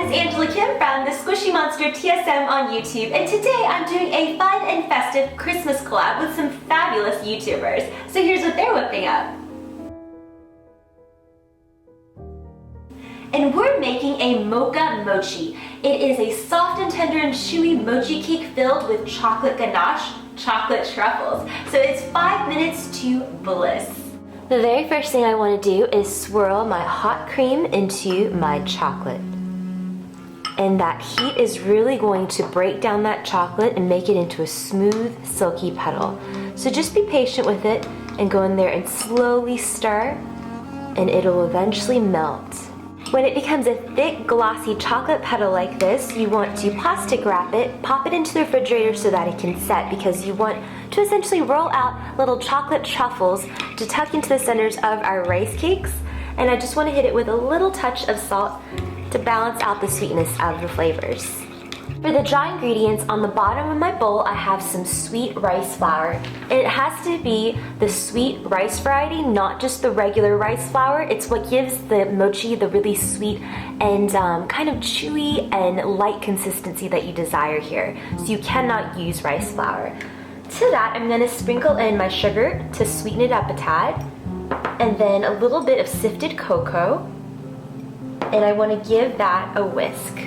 is Angela Kim from the Squishy Monster TSM on YouTube, and today I'm doing a fun and festive Christmas collab with some fabulous YouTubers. So here's what they're whipping up. And we're making a mocha mochi. It is a soft and tender and chewy mochi cake filled with chocolate ganache, chocolate truffles. So it's 5 minutes to bliss. The very first thing I want to do is swirl my hot cream into my chocolate. And that heat is really going to break down that chocolate and make it into a smooth, silky puddle. So just be patient with it and go in there and slowly stir, and it'll eventually melt. When it becomes a thick, glossy chocolate puddle like this, you want to plastic wrap it, pop it into the refrigerator so that it can set, because you want to essentially roll out little chocolate truffles to tuck into the centers of our rice cakes. And I just want to hit it with a little touch of salt to balance out the sweetness of the flavors. For the dry ingredients, on the bottom of my bowl I have some sweet rice flour, and it has to be the sweet rice variety, not just the regular rice flour. It's what gives the mochi the really sweet and kind of chewy and light consistency that you desire here. So you cannot use rice flour. To that, I'm going to sprinkle in my sugar to sweeten it up a tad, and then a little bit of sifted cocoa, and I want to give that a whisk.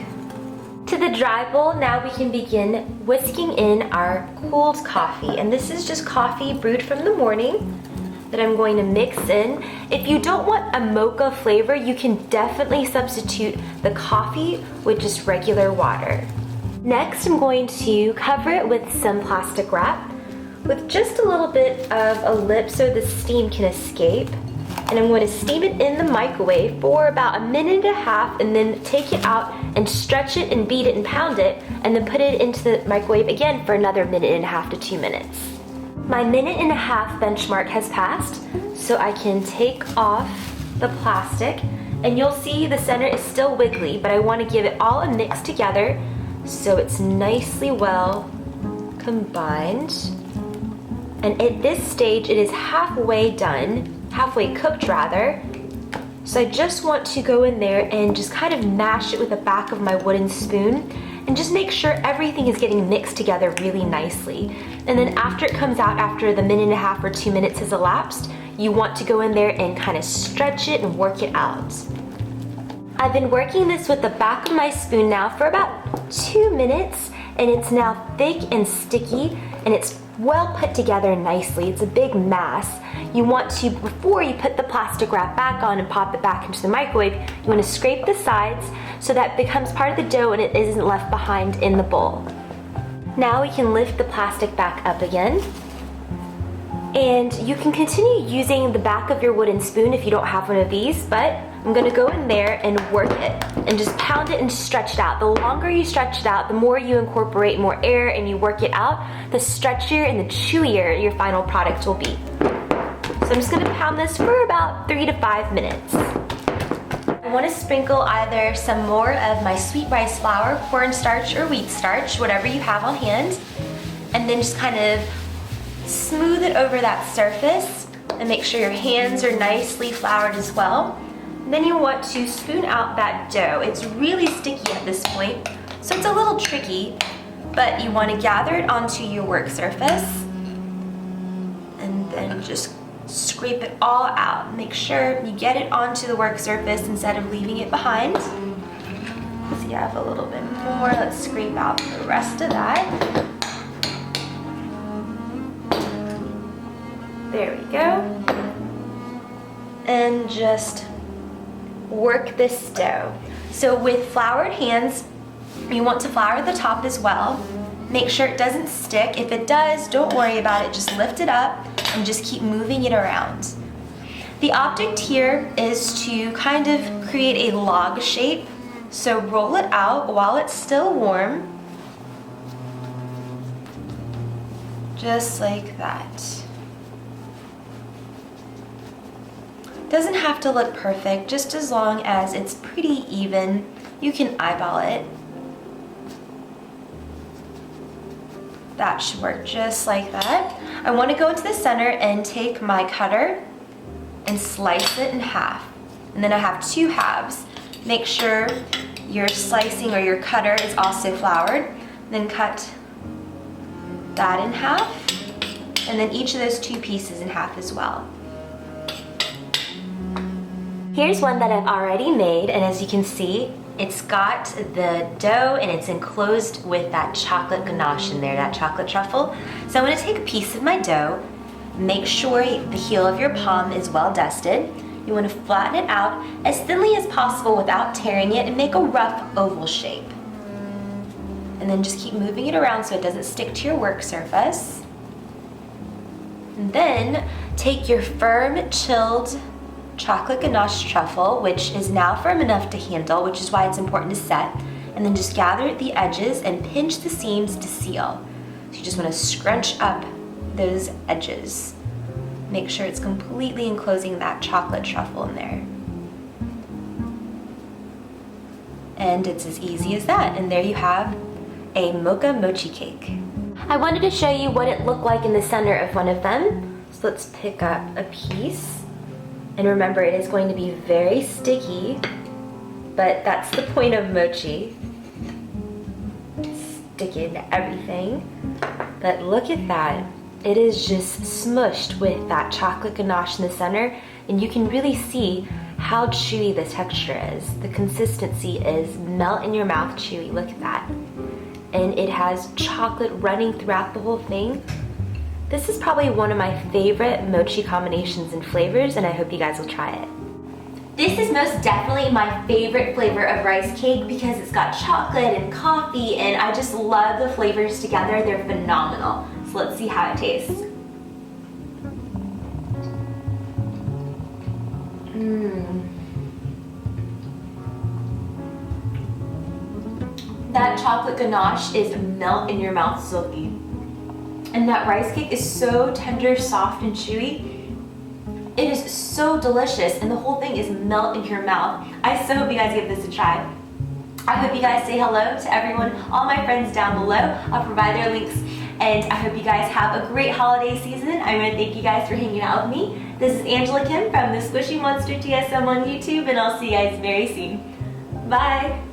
To the dry bowl, now we can begin whisking in our cooled coffee. And this is just coffee brewed from the morning that I'm going to mix in. If you don't want a mocha flavor, you can definitely substitute the coffee with just regular water. Next, I'm going to cover it with some plastic wrap with just a little bit of a lip so the steam can escape. And I'm going to steam it in the microwave for about 1.5 minutes, and then take it out and stretch it and beat it and pound it, and then put it into the microwave again for another 1.5 to 2 minutes. My 1.5 minute benchmark has passed, so I can take off the plastic, and you'll see the center is still wiggly, but I want to give it all a mix together so it's nicely well combined. And at this stage it is halfway done. Halfway cooked rather. So I just want to go in there and just kind of mash it with the back of my wooden spoon and just make sure everything is getting mixed together really nicely. And then after it comes out, after the 1.5 minutes or 2 minutes has elapsed, you want to go in there and kind of stretch it and work it out. I've been working this with the back of my spoon now for about 2 minutes, and it's now thick and sticky, and it's well put together nicely. It's a big mass. You want to, before you put the plastic wrap back on and pop it back into the microwave, you want to scrape the sides so that it becomes part of the dough and it isn't left behind in the bowl. Now we can lift the plastic back up again. And you can continue using the back of your wooden spoon if you don't have one of these, but I'm gonna go in there and work it and just pound it and stretch it out. The longer you stretch it out, the more you incorporate more air and you work it out, the stretchier and the chewier your final product will be. So I'm just gonna pound this for about 3 to 5 minutes. I wanna sprinkle either some more of my sweet rice flour, cornstarch, or wheat starch, whatever you have on hand, and then just kind of smooth it over that surface and make sure your hands are nicely floured as well. And then you want to spoon out that dough. It's really sticky at this point, so it's a little tricky, but you want to gather it onto your work surface and then just scrape it all out. Make sure you get it onto the work surface instead of leaving it behind. So you have a little bit more. Let's scrape out the rest of that. There we go. And just work this dough. So with floured hands, you want to flour the top as well. Make sure it doesn't stick. If it does, don't worry about it. Just lift it up and just keep moving it around. The object here is to kind of create a log shape. So roll it out while it's still warm. Just like that. Doesn't have to look perfect, just as long as it's pretty even. You can eyeball it. That should work just like that. I want to go into the center and take my cutter and slice it in half. And then I have 2 halves. Make sure your slicing or your cutter is also floured. Then cut that in half, and then each of those 2 pieces in half as well. Here's one that I've already made, and as you can see, it's got the dough and it's enclosed with that chocolate ganache in there, that chocolate truffle. So I'm going to take a piece of my dough, make sure the heel of your palm is well dusted. You want to flatten it out as thinly as possible without tearing it and make a rough oval shape. And then just keep moving it around so it doesn't stick to your work surface. And then take your firm, chilled chocolate ganache truffle, which is now firm enough to handle, which is why it's important to set, and then just gather at the edges and pinch the seams to seal. So you just want to scrunch up those edges. Make sure it's completely enclosing that chocolate truffle in there. And it's as easy as that, and there you have a mocha mochi cake. I wanted to show you what it looked like in the center of one of them. So let's pick up a piece. And remember, it is going to be very sticky, but that's the point of mochi. Stick it into everything. But look at that. It is just smushed with that chocolate ganache in the center, and you can really see how chewy the texture is. The consistency is melt in your mouth chewy. Look at that. And it has chocolate running throughout the whole thing. This is probably one of my favorite mochi combinations and flavors, and I hope you guys will try it. This is most definitely my favorite flavor of rice cake because it's got chocolate and coffee, and I just love the flavors together. They're phenomenal. So let's see how it tastes. That chocolate ganache is melt in your mouth silky. And that rice cake is so tender, soft, and chewy. It is so delicious, and the whole thing is melt in your mouth. I so hope you guys give this a try. I hope you guys say hello to everyone, all my friends down below. I'll provide their links, and I hope you guys have a great holiday season. I want to thank you guys for hanging out with me. This is Angela Kim from the Squishy Monster TSM on YouTube, and I'll see you guys very soon. Bye!